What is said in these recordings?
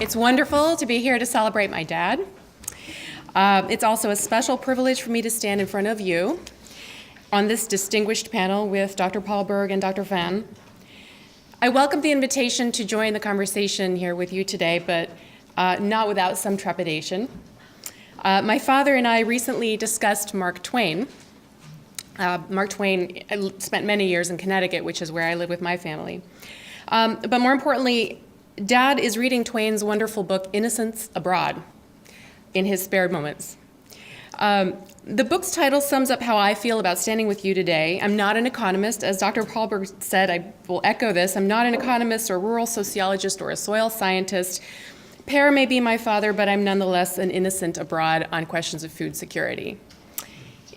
It's wonderful to be here to celebrate my dad. It's also a special privilege for me to stand in front of you on this distinguished panel with Dr. Paul Berg and Dr. Fan. I welcome the invitation to join the conversation here with you today, but not without some trepidation. My father and I recently discussed Mark Twain. Mark Twain spent many years in Connecticut, which is where I live with my family. But more importantly, Dad is reading Twain's wonderful book, Innocents Abroad, in his spare moments. The book's title sums up how I feel about standing with you today. I'm not an economist. As Dr. Paul Berg said, I will echo this. I'm not an economist or a rural sociologist or a soil scientist. Per may be my father, but I'm nonetheless an innocent abroad on questions of food security.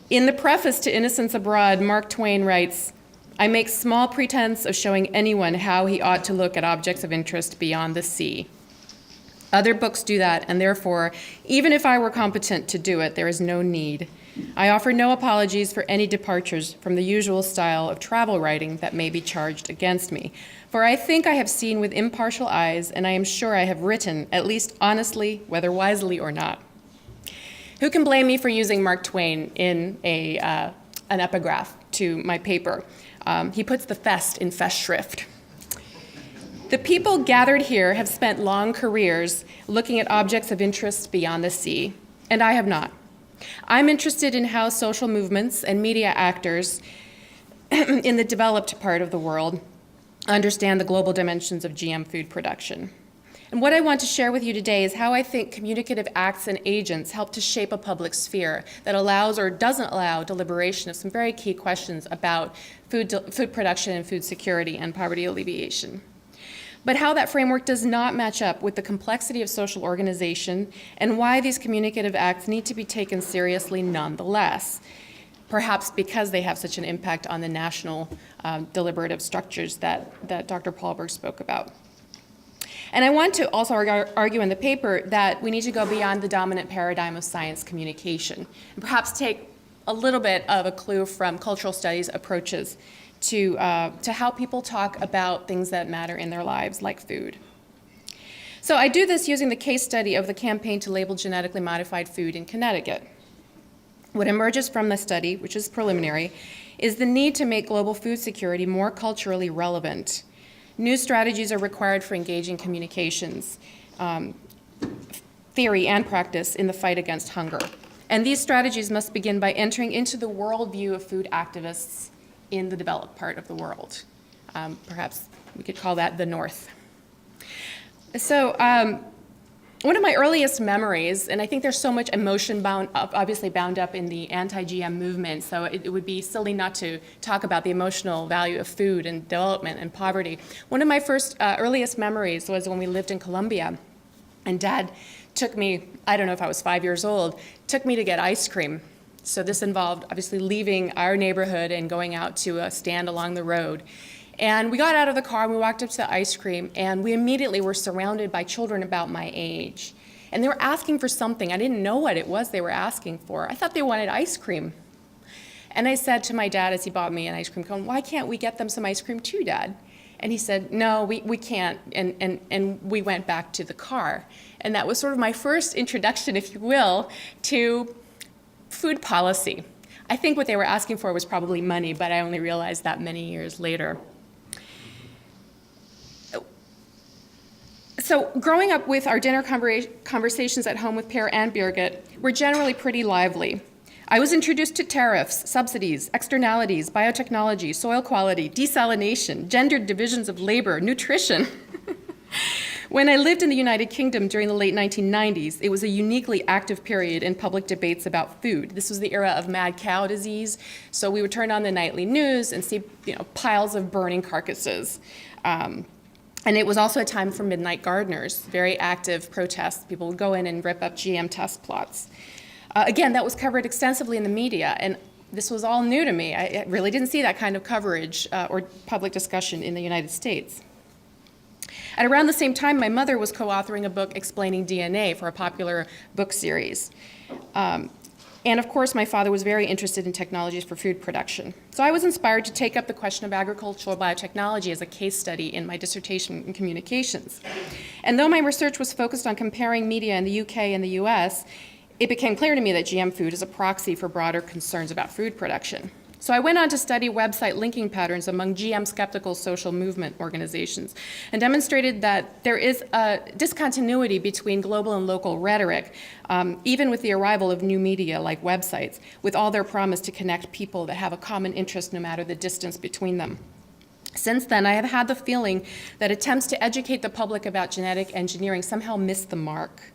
In the preface to Innocents Abroad, Mark Twain writes, "I make small pretense of showing anyone how he ought to look at objects of interest beyond the sea. Other books do that, and therefore, even if I were competent to do it, there is no need. I offer no apologies for any departures from the usual style of travel writing that may be charged against me. For I think I have seen with impartial eyes, and I am sure I have written, at least honestly, whether wisely or not." Who can blame me for using Mark Twain in an epigraph to my paper? He puts the Fest in Festschrift. The people gathered here have spent long careers looking at objects of interest beyond the sea, and I have not. I'm interested in how social movements and media actors in the developed part of the world understand the global dimensions of GM food production. And what I want to share with you today is how I think communicative acts and agents help to shape a public sphere that allows or doesn't allow deliberation of some very key questions about food production and food security and poverty alleviation. But how that framework does not match up with the complexity of social organization and why these communicative acts need to be taken seriously nonetheless, perhaps because they have such an impact on the national deliberative structures that Dr. Paul Berg spoke about. And I want to also argue in the paper that we need to go beyond the dominant paradigm of science communication and perhaps take a little bit of a clue from cultural studies approaches to how people talk about things that matter in their lives, like food. So I do this using the case study of the campaign to label genetically modified food in Connecticut. What emerges from the study, which is preliminary, is the need to make global food security more culturally relevant. New strategies are required for engaging communications, theory and practice in the fight against hunger. And these strategies must begin by entering into the worldview of food activists in the developed part of the world. Perhaps we could call that the North. So one of my earliest memories, and I think there's so much emotion obviously bound up in the anti-GM movement, so it would be silly not to talk about the emotional value of food and development and poverty. One of my first earliest memories was when we lived in Colombia, and Dad took me, I don't know if I was 5 years old, took me to get ice cream. So this involved obviously leaving our neighborhood and going out to a stand along the road. And we got out of the car and we walked up to the ice cream, and we immediately were surrounded by children about my age. And they were asking for something. I didn't know what it was they were asking for. I thought they wanted ice cream. And I said to my dad as he bought me an ice cream cone, "Why can't we get them some ice cream too, Dad?" And he said, "No, we can't." And we went back to the car. And that was sort of my first introduction, if you will, to food policy. I think what they were asking for was probably money, but I only realized that many years later. So growing up with our dinner conversations at home with Per and Birgit were generally pretty lively. I was introduced to tariffs, subsidies, externalities, biotechnology, soil quality, desalination, gendered divisions of labor, nutrition. When I lived in the United Kingdom during the late 1990s, it was a uniquely active period in public debates about food. This was the era of mad cow disease, so we would turn on the nightly news and see piles of burning carcasses. And it was also a time for midnight gardeners, very active protests. People would go in and rip up GM test plots. Again, that was covered extensively in the media, and this was all new to me. I really didn't see that kind of coverage or public discussion in the United States. At around the same time, my mother was co-authoring a book explaining DNA for a popular book series. And of course, my father was very interested in technologies for food production. So I was inspired to take up the question of agricultural biotechnology as a case study in my dissertation in communications. And though my research was focused on comparing media in the UK and the US, it became clear to me that GM food is a proxy for broader concerns about food production. So I went on to study website linking patterns among GM-skeptical social movement organizations and demonstrated that there is a discontinuity between global and local rhetoric, even with the arrival of new media like websites, with all their promise to connect people that have a common interest no matter the distance between them. Since then, I have had the feeling that attempts to educate the public about genetic engineering somehow missed the mark.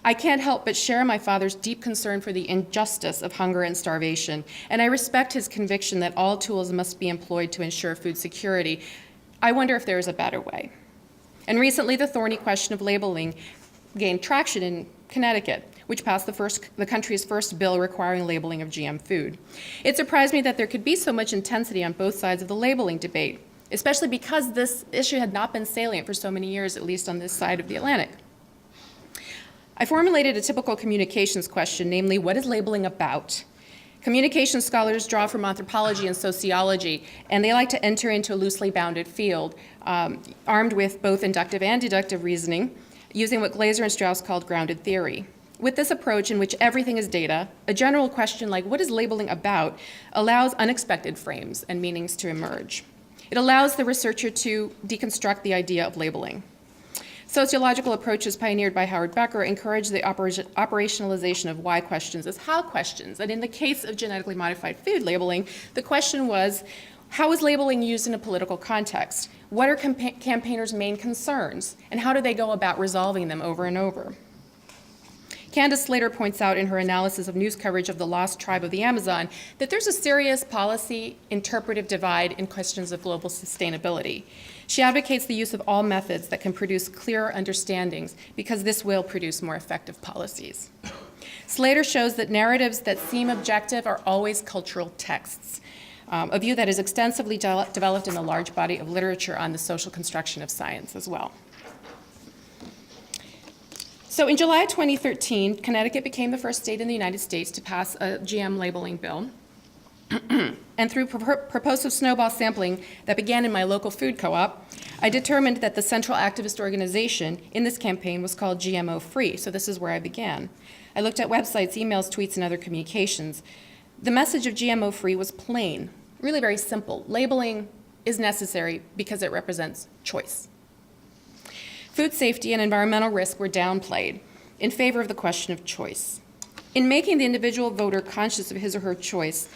I can't help but share my father's deep concern for the injustice of hunger and starvation, and I respect his conviction that all tools must be employed to ensure food security. I wonder if there is a better way. And recently, the thorny question of labeling gained traction in Connecticut, which passed the country's first bill requiring labeling of GM food. It surprised me that there could be so much intensity on both sides of the labeling debate, especially because this issue had not been salient for so many years, at least on this side of the Atlantic. I formulated a typical communications question, namely, what is labeling about? Communication scholars draw from anthropology and sociology, and they like to enter into a loosely bounded field, armed with both inductive and deductive reasoning, using what Glaser and Strauss called grounded theory. With this approach, in which everything is data, a general question like, what is labeling about, allows unexpected frames and meanings to emerge. It allows the researcher to deconstruct the idea of labeling. Sociological approaches pioneered by Howard Becker encourage the operationalization of why questions as how questions. And in the case of genetically modified food labeling, the question was, how is labeling used in a political context? What are campaigners' main concerns? And how do they go about resolving them over and over? Candace Slater points out in her analysis of news coverage of the lost tribe of the Amazon that there's a serious policy interpretive divide in questions of global sustainability. She advocates the use of all methods that can produce clearer understandings because this will produce more effective policies. Slater shows that narratives that seem objective are always cultural texts, a view that is extensively developed in the large body of literature on the social construction of science as well. So in July 2013, Connecticut became the first state in the United States to pass a GM labeling bill. And through purposive snowball sampling that began in my local food co-op, I determined that the central activist organization in this campaign was called GMO Free, so this is where I began. I looked at websites, emails, tweets, and other communications. The message of GMO Free was plain, really very simple. Labeling is necessary because it represents choice. Food safety and environmental risk were downplayed in favor of the question of choice. In making the individual voter conscious of his or her choice,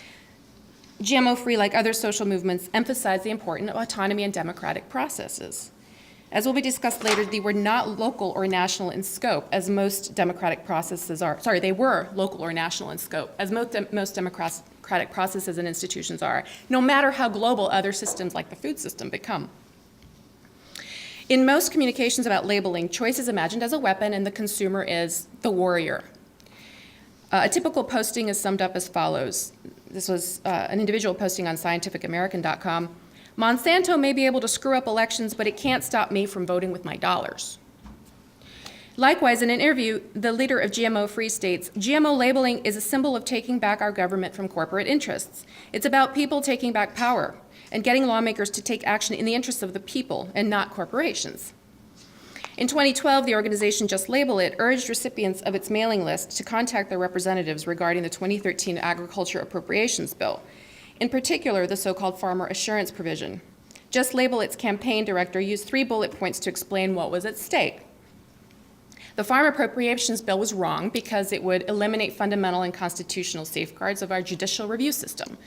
GMO-free, like other social movements, emphasized the importance of autonomy and democratic processes. As will be discussed later, they were not local or national in scope, as most democratic processes are. Sorry, they were local or national in scope, as most democratic processes and institutions are, no matter how global other systems like the food system become. In most communications about labeling, choice is imagined as a weapon and the consumer is the warrior. A typical posting is summed up as follows. This was an individual posting on scientificamerican.com. Monsanto may be able to screw up elections, but it can't stop me from voting with my dollars. Likewise, in an interview, the leader of GMO Free states, GMO labeling is a symbol of taking back our government from corporate interests. It's about people taking back power and getting lawmakers to take action in the interests of the people and not corporations. In 2012, the organization Just Label It urged recipients of its mailing list to contact their representatives regarding the 2013 Agriculture Appropriations Bill, in particular the so-called farmer assurance provision. Just Label It's campaign director used 3 bullet points to explain what was at stake. The Farm Appropriations Bill was wrong because it would eliminate fundamental and constitutional safeguards of our judicial review system.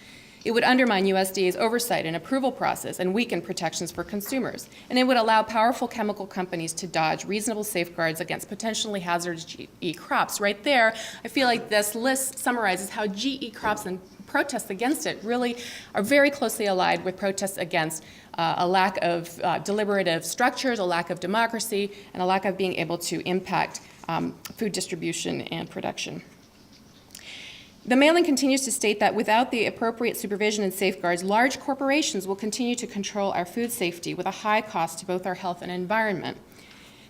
It would undermine USDA's oversight and approval process and weaken protections for consumers. And it would allow powerful chemical companies to dodge reasonable safeguards against potentially hazardous GE crops. Right there, I feel like this list summarizes how GE crops and protests against it really are very closely allied with protests against a lack of deliberative structures, a lack of democracy, and a lack of being able to impact food distribution and production. The mailing continues to state that without the appropriate supervision and safeguards, large corporations will continue to control our food safety with a high cost to both our health and environment.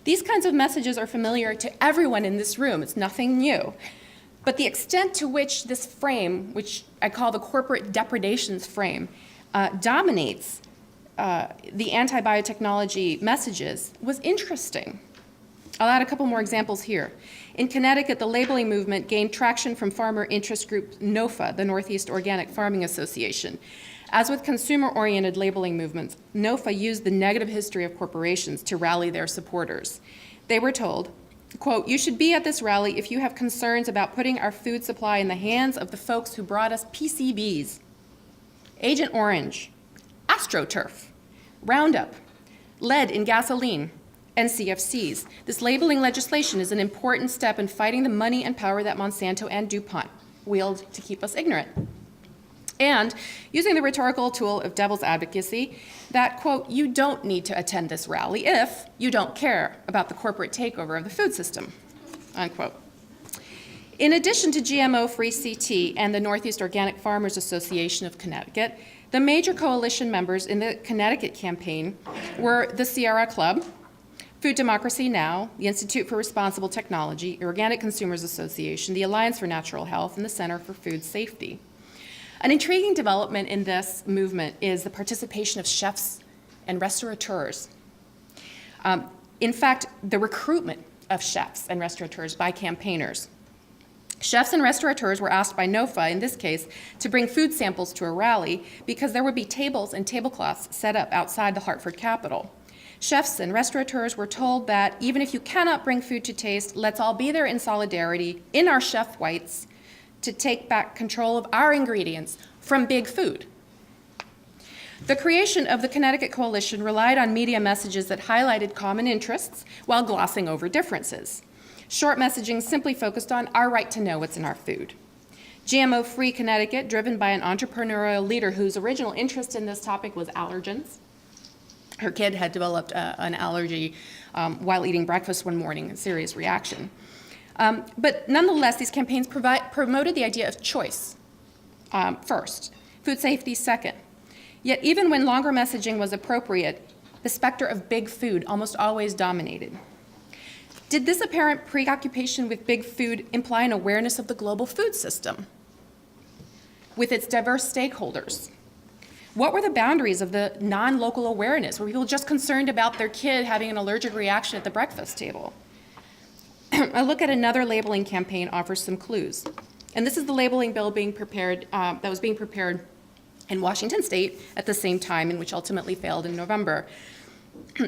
These kinds of messages are familiar to everyone in this room. It's nothing new. But the extent to which this frame, which I call the corporate depredations frame, dominates the anti-biotechnology messages was interesting. I'll add a couple more examples here. In Connecticut, the labeling movement gained traction from farmer interest group NOFA, the Northeast Organic Farming Association. As with consumer-oriented labeling movements, NOFA used the negative history of corporations to rally their supporters. They were told, quote, "You should be at this rally if you have concerns about putting our food supply in the hands of the folks who brought us PCBs, Agent Orange, AstroTurf, Roundup, lead in gasoline, and CFCs. This labeling legislation is an important step in fighting the money and power that Monsanto and DuPont wield to keep us ignorant." And using the rhetorical tool of devil's advocacy, that, quote, "You don't need to attend this rally if you don't care about the corporate takeover of the food system," unquote. In addition to GMO-free CT and the Northeast Organic Farmers Association of Connecticut, the major coalition members in the Connecticut campaign were the Sierra Club, Food Democracy Now!, the Institute for Responsible Technology, Organic Consumers Association, the Alliance for Natural Health, and the Center for Food Safety. An intriguing development in this movement is the participation of chefs and restaurateurs. In fact, the recruitment of chefs and restaurateurs by campaigners. Chefs and restaurateurs were asked by NOFA, in this case, to bring food samples to a rally because there would be tables and tablecloths set up outside the Hartford Capitol. Chefs and restaurateurs were told that even if you cannot bring food to taste, let's all be there in solidarity, in our chef whites, to take back control of our ingredients from big food. The creation of the Connecticut Coalition relied on media messages that highlighted common interests while glossing over differences. Short messaging simply focused on our right to know what's in our food. GMO-free Connecticut, driven by an entrepreneurial leader whose original interest in this topic was allergens. Her kid had developed an allergy while eating breakfast one morning, a serious reaction. But nonetheless, these campaigns promoted the idea of choice first, food safety second. Yet even when longer messaging was appropriate, the specter of big food almost always dominated. Did this apparent preoccupation with big food imply an awareness of the global food system with its diverse stakeholders? What were the boundaries of the non-local awareness? Were people just concerned about their kid having an allergic reaction at the breakfast table? A look at another labeling campaign offers some clues. And this is the labeling bill being prepared, that was being prepared in Washington State at the same time, and which ultimately failed in November.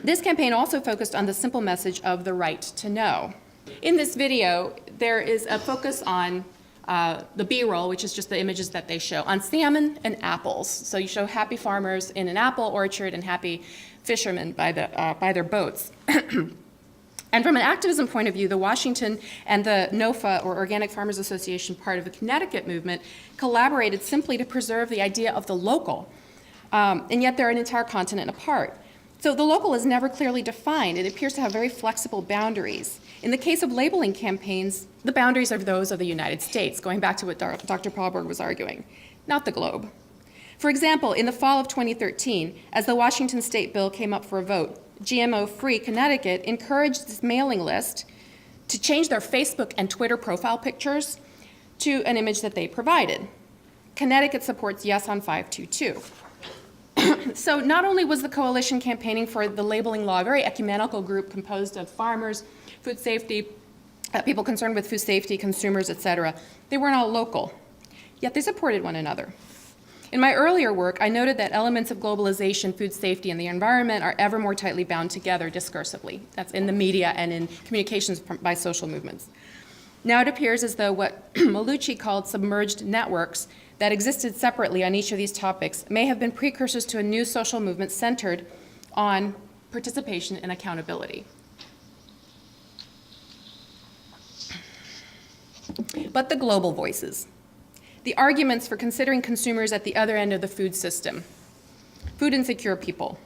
This campaign also focused on the simple message of the right to know. In this video, there is a focus on the B-roll, which is just the images that they show, on salmon and apples. So you show happy farmers in an apple orchard and happy fishermen by their boats. And from an activism point of view, the Washington and the NOFA, or Organic Farmers Association, part of the Connecticut movement, collaborated simply to preserve the idea of the local, and yet they're an entire continent apart. So the local is never clearly defined. It appears to have very flexible boundaries. In the case of labeling campaigns, the boundaries are those of the United States, going back to what Dr. Paulberg was arguing, not the globe. For example, in the fall of 2013, as the Washington State bill came up for a vote, GMO-free Connecticut encouraged this mailing list to change their Facebook and Twitter profile pictures to an image that they provided. Connecticut supports Yes on 522. So not only was the coalition campaigning for the labeling law, a very ecumenical group composed of farmers, food safety, people concerned with food safety, consumers, etc. They weren't all local, yet they supported one another. In my earlier work, I noted that elements of globalization, food safety, and the environment are ever more tightly bound together discursively. That's in the media and in communications by social movements. Now it appears as though what Mallucci called submerged networks that existed separately on each of these topics may have been precursors to a new social movement centered on participation and accountability. But the global voices, the arguments for considering consumers at the other end of the food system, food insecure people,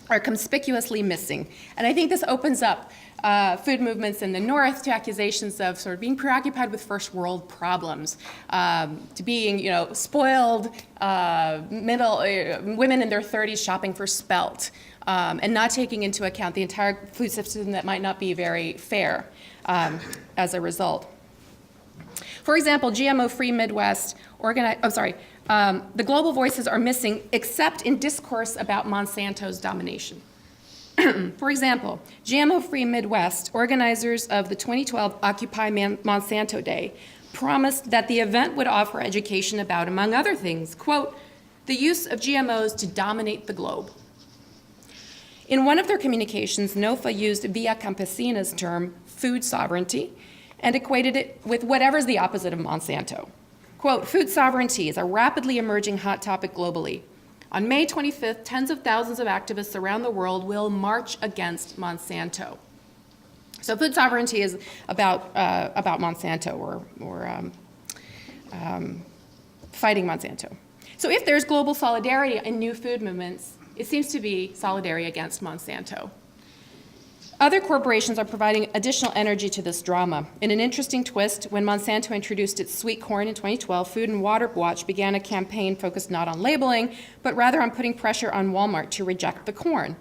are conspicuously missing. And I think this opens up food movements in the North to accusations of sort of being preoccupied with first world problems, to being, spoiled women in their 30s shopping for spelt, and not taking into account the entire food system that might not be very fair as a result. For example, GMO-free Midwest, the global voices are missing except in discourse about Monsanto's domination. For example, GMO-free Midwest, organizers of the 2012 Occupy Monsanto Day, promised that the event would offer education about, among other things, quote, the use of GMOs to dominate the globe. In one of their communications, NOFA used Via Campesina's term, food sovereignty, and equated it with whatever's the opposite of Monsanto. Quote, food sovereignty is a rapidly emerging hot topic globally. On May 25th, tens of thousands of activists around the world will march against Monsanto. So food sovereignty is about Monsanto or fighting Monsanto. So if there's global solidarity in new food movements, it seems to be solidarity against Monsanto. Other corporations are providing additional energy to this drama. In an interesting twist, when Monsanto introduced its sweet corn in 2012, Food and Water Watch began a campaign focused not on labeling, but rather on putting pressure on Walmart to reject the corn.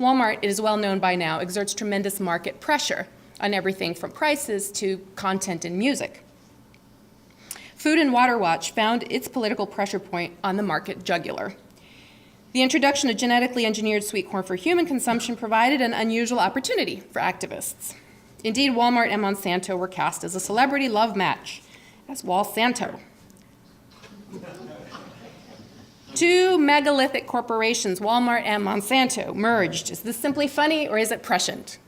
Walmart, it is well known by now, exerts tremendous market pressure on everything from prices to content and music. Food and Water Watch found its political pressure point on the market jugular. The introduction of genetically engineered sweet corn for human consumption provided an unusual opportunity for activists. Indeed, Walmart and Monsanto were cast as a celebrity love match, as Walsanto. Two megalithic corporations, Walmart and Monsanto, merged. Is this simply funny or is it prescient?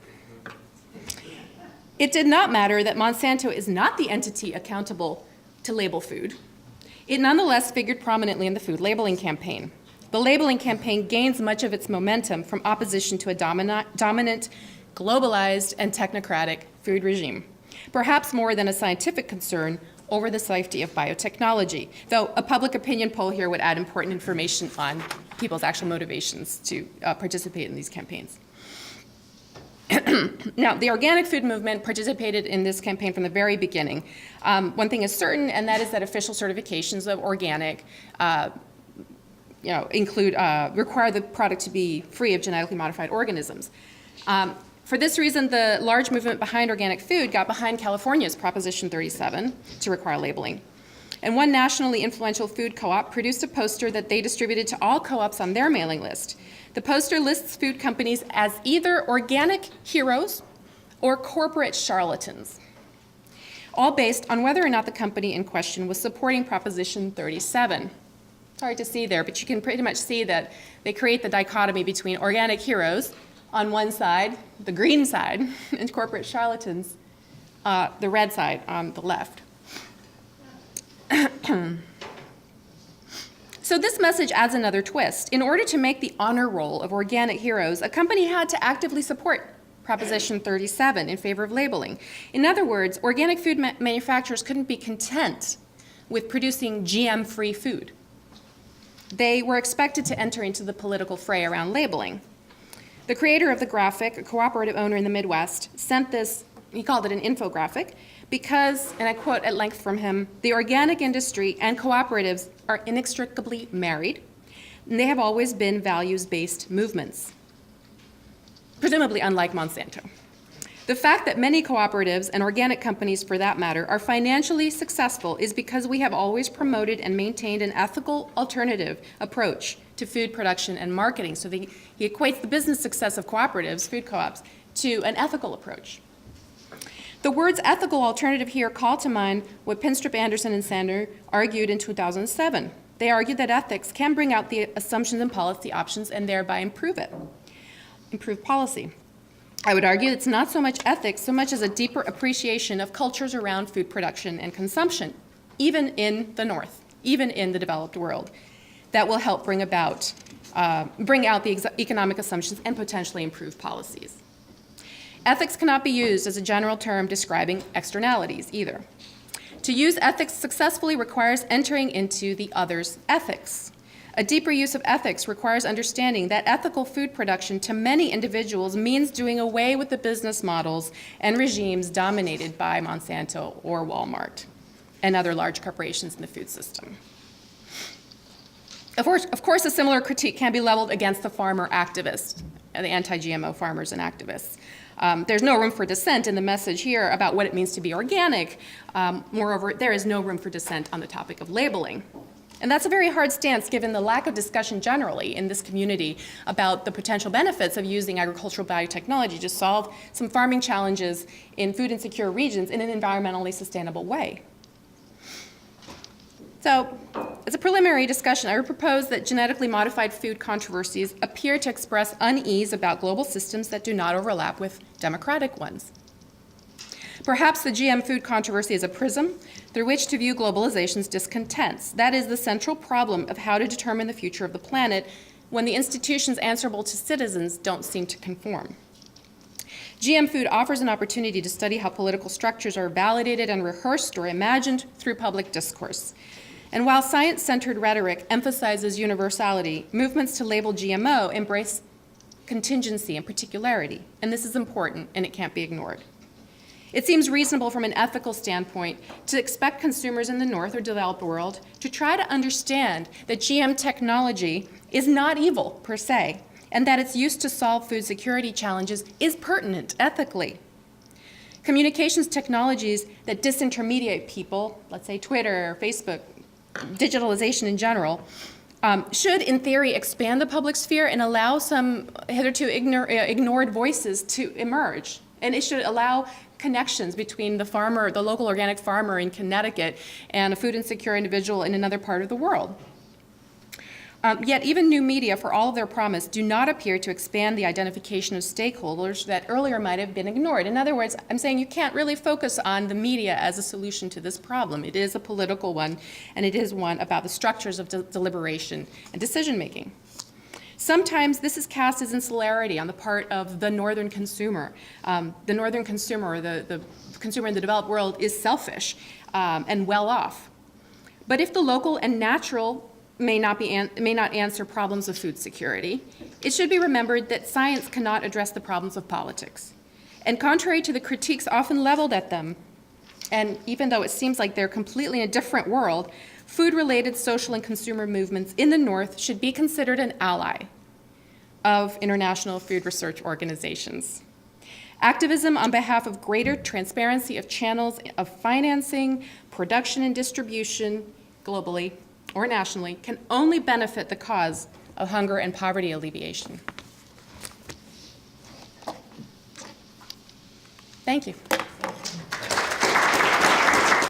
It did not matter that Monsanto is not the entity accountable to label food. It nonetheless figured prominently in the food labeling campaign. The labeling campaign gains much of its momentum from opposition to a dominant, globalized, and technocratic food regime, perhaps more than a scientific concern over the safety of biotechnology, though a public opinion poll here would add important information on people's actual motivations to participate in these campaigns. Now, the organic food movement participated in this campaign from the very beginning. One thing is certain, and that is that official certifications of organic require the product to be free of genetically modified organisms. For this reason, the large movement behind organic food got behind California's Proposition 37 to require labeling. And one nationally influential food co-op produced a poster that they distributed to all co-ops on their mailing list. The poster lists food companies as either organic heroes or corporate charlatans, all based on whether or not the company in question was supporting Proposition 37. It's hard to see there, but you can pretty much see that they create the dichotomy between organic heroes on one side, the green side, and corporate charlatans, the red side on the left. So this message adds another twist. In order to make the honor roll of organic heroes, a company had to actively support Proposition 37 in favor of labeling. In other words, organic food manufacturers couldn't be content with producing GM-free food. They were expected to enter into the political fray around labeling. The creator of the graphic, a cooperative owner in the Midwest, sent this, he called it an infographic, because, and I quote at length from him, the organic industry and cooperatives are inextricably married, and they have always been values-based movements, presumably unlike Monsanto. The fact that many cooperatives, and organic companies for that matter, are financially successful is because we have always promoted and maintained an ethical alternative approach to food production and marketing. So he equates the business success of cooperatives, food co-ops, to an ethical approach. The words ethical alternative here call to mind what Pinstrup, Anderson, and Sander argued in 2007. They argued that ethics can bring out the assumptions and policy options and thereby improve policy. I would argue it's not so much ethics, so much as a deeper appreciation of cultures around food production and consumption, even in the North, even in the developed world, that will help bring out the economic assumptions and potentially improve policies. Ethics cannot be used as a general term describing externalities either. To use ethics successfully requires entering into the other's ethics. A deeper use of ethics requires understanding that ethical food production to many individuals means doing away with the business models and regimes dominated by Monsanto or Walmart and other large corporations in the food system. Of course, a similar critique can be leveled against the farmer activist the anti-GMO farmers and activists. There's no room for dissent in the message here about what it means to be organic. Moreover, there is no room for dissent on the topic of labeling. And that's a very hard stance given the lack of discussion generally in this community about the potential benefits of using agricultural biotechnology to solve some farming challenges in food insecure regions in an environmentally sustainable way. So, as a preliminary discussion, I would propose that genetically modified food controversies appear to express unease about global systems that do not overlap with democratic ones. Perhaps the GM food controversy is a prism through which to view globalization's discontents. That is the central problem of how to determine the future of the planet when the institutions answerable to citizens don't seem to conform. GM food offers an opportunity to study how political structures are validated and rehearsed or imagined through public discourse. And while science-centered rhetoric emphasizes universality, movements to label GMO embrace contingency and particularity, and this is important and it can't be ignored. It seems reasonable from an ethical standpoint to expect consumers in the North or developed world to try to understand that GM technology is not evil per se, and that its use to solve food security challenges is pertinent ethically. Communications technologies that disintermediate people, let's say Twitter or Facebook, digitalization in general, should, in theory, expand the public sphere and allow some hitherto ignored voices to emerge. And it should allow connections between the farmer, the local organic farmer in Connecticut, and a food insecure individual in another part of the world. Yet even new media, for all of their promise, do not appear to expand the identification of stakeholders that earlier might have been ignored. In other words, I'm saying you can't really focus on the media as a solution to this problem. It is a political one, and it is one about the structures of deliberation and decision-making. Sometimes this is cast as insularity on the part of the northern consumer. The northern consumer, the consumer in the developed world, is selfish and well off. But if the local and natural may not answer problems of food security, it should be remembered that science cannot address the problems of politics. And contrary to the critiques often leveled at them, and even though it seems like they're completely in a different world, food-related social and consumer movements in the North should be considered an ally of international food research organizations. Activism on behalf of greater transparency of channels of financing, production, and distribution globally or nationally can only benefit the cause of hunger and poverty alleviation. Thank you.